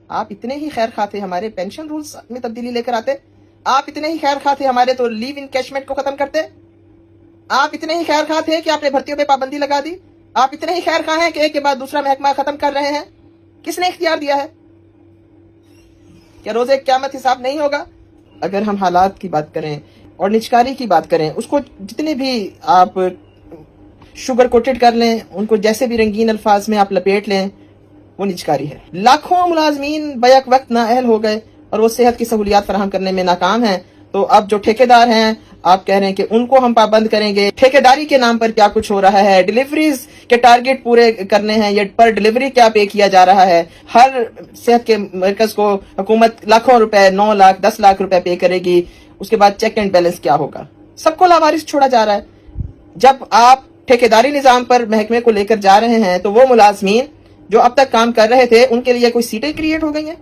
آپ اتنے ہی خیر خواہ تھے ہمارے پینشن رولز میں تبدیلی لے کر آتے، آپ اتنے ہی خیر خواہ تھے ہمارے تو لیو انکیشمنٹ کو ختم کرتے، آپ اتنے ہی خیر خواہ تھے کہ آپ نے بھرتیوں پہ پابندی لگا دی، آپ اتنے ہی خیر خواہ ہیں کہ ایک کے بعد دوسرا محکمہ ختم کر رہے ہیں. کس نے اختیار دیا ہے؟ کیا روز قیامت حساب نہیں ہوگا؟ اگر ہم حالات کی بات کریں اور نچکاری کی بات کریں، اس کو جتنے بھی آپ شوگر کوٹڈ کر لیں، ان کو جیسے بھی رنگین الفاظ میں آپ لپیٹ لیں، وہ نچکاری ہے. لاکھوں ملازمین بیک وقت نااہل ہو گئے اور وہ صحت کی سہولیات فراہم کرنے میں ناکام ہیں. تو اب جو ٹھیکیدار ہیں، آپ کہہ رہے ہیں کہ ان کو ہم پابند کریں گے. ٹھیکیداری کے نام پر کیا کچھ ہو رہا ہے، ڈیلیوریز کے ٹارگٹ پورے کرنے ہیں، یا پر ڈیلیوری کیا پے کیا جا رہا ہے. ہر صحت کے مرکز کو حکومت لاکھوں روپے، 9 لاکھ 10 لاکھ روپے پے کرے گی. اس کے بعد چیک اینڈ بیلنس کیا ہوگا؟ سب کو لاوارث چھوڑا جا رہا ہے. جب آپ ٹھیکیداری نظام پر محکمے کو لے کر جا رہے ہیں تو وہ ملازمین جو اب تک کام کر رہے تھے، ان کے لیے کوئی سیٹیں کریٹ ہو گئی ہیں،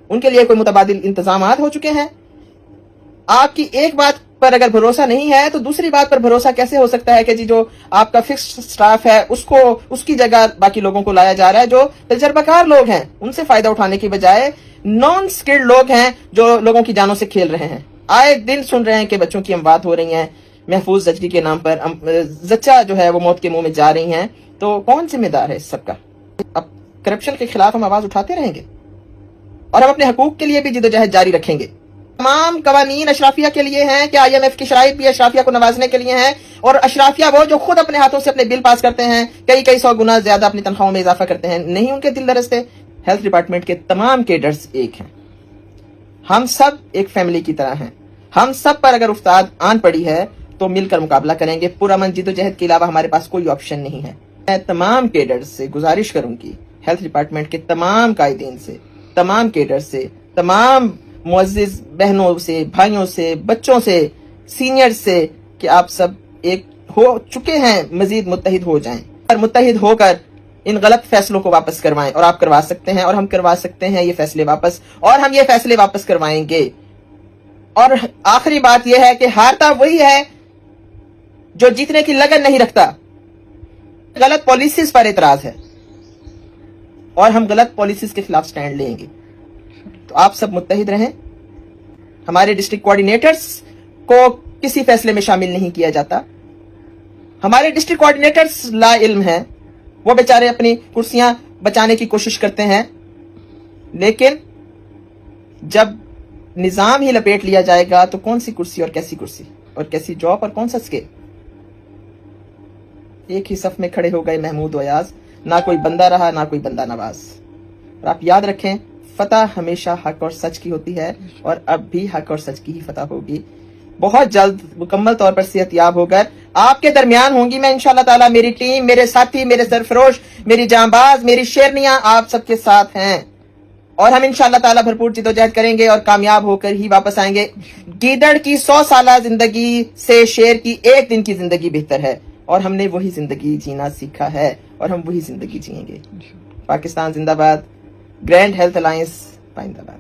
ان کے لیے کوئی متبادل انتظامات ہو چکے ہیں. آپ کی ایک بات پر اگر بھروسہ نہیں ہے تو دوسری بات پر بھروسہ کیسے ہو سکتا ہے کہ جی جو آپ کا فکسڈ سٹاف ہے اس کی جگہ باقی لوگوں کو لایا جا رہا ہے جو تجربہ کار لوگ ہیں، ان سے فائدہ اٹھانے کی بجائے نان سکلڈ لوگ ہیں جو لوگوں کی جانوں سے کھیل رہے ہیں. آئے دن سن رہے ہیں کہ بچوں کی اموات ہو رہی ہیں محفوظ زچگی کے نام پر، زچہ جو ہے وہ موت کے منہ میں جا رہی ہیں. تو کون ذمہ دار ہے اس سب کا؟ اب کرپشن کے خلاف ہم آواز اٹھاتے رہیں گے اور ہم اپنے حقوق کے لیے بھی جدوجہد جاری رکھیں گے. تمام قوانین اشرافیہ کے لیے ہیں کہ IMF کی شرائط بھی اشرافیہ کو نوازنے کے لیے ہیں، اور اشرافیہ وہ جو خود اپنے ہاتھوں سے اپنے بل پاس کرتے ہیں، کئی سو گنا زیادہ اپنی تنخواہوں میں اضافہ کرتے ہیں، نہیں ان کے دل درستے. ہیلتھ ڈپارٹمنٹ کے تمام کیڈرز ایک ہیں، ہم سب ایک فیملی کی طرح ہیں. ہم سب پر اگر افتاد آن پڑی ہے تو مل کر مقابلہ کریں گے. پرامن جدوجہد کے علاوہ ہمارے پاس کوئی آپشن نہیں ہے. میں تمام کیڈرز سے گزارش کروں گی، ہیلتھ ڈپارٹمنٹ کے تمام قائدین سے، تمام کیڈر سے، تمام معزز بہنوں سے، بھائیوں سے، بچوں سے، سینئر سے، کہ آپ سب ایک ہو چکے ہیں، مزید متحد ہو جائیں اور متحد ہو کر ان غلط فیصلوں کو واپس کروائیں. اور آپ کروا سکتے ہیں، اور ہم کروا سکتے ہیں یہ فیصلے واپس، اور ہم یہ فیصلے واپس کروائیں گے. اور آخری بات یہ ہے کہ ہارتا وہی ہے جو جیتنے کی لگن نہیں رکھتا. غلط پالیسیز پر اعتراض ہے اور ہم غلط پالیسیز کے خلاف سٹینڈ لیں گے. تو آپ سب متحد رہیں. ہمارے ڈسٹرکٹ کوارڈینیٹرز کو کسی فیصلے میں شامل نہیں کیا جاتا. ہمارے ڈسٹرکٹ کوارڈینیٹرز لا علم ہیں، وہ بیچارے اپنی کرسیاں بچانے کی کوشش کرتے ہیں، لیکن جب نظام ہی لپیٹ لیا جائے گا تو کون سی کرسی اور کیسی جاب اور کون سا اسکیل. ایک ہی صف میں کھڑے ہو گئے محمود و ایاز، نہ کوئی بندہ رہا نہ کوئی بندہ نواز. اور آپ یاد رکھیں، فتح ہمیشہ حق اور سچ کی ہوتی ہے، اور اب بھی حق اور سچ کی ہی فتح ہوگی. بہت جلد مکمل طور پر صحت یاب ہو کر آپ کے درمیان ہوں گی میں انشاءاللہ تعالی. میری ٹیم، میرے ساتھی، میرے سرفروش، میری جانباز، میری شیرنیاں آپ سب کے ساتھ ہیں، اور ہم انشاءاللہ تعالی بھرپور جدوجہد کریں گے اور کامیاب ہو کر ہی واپس آئیں گے. گیدڑ کی 100 سالہ زندگی سے شیر کی ایک دن کی زندگی بہتر ہے، اور ہم نے وہی زندگی جینا سیکھا ہے اور ہم وہی زندگی جئیں گے. پاکستان زندہ باد. گرینڈ ہیلتھ الائنس پائندہ باد.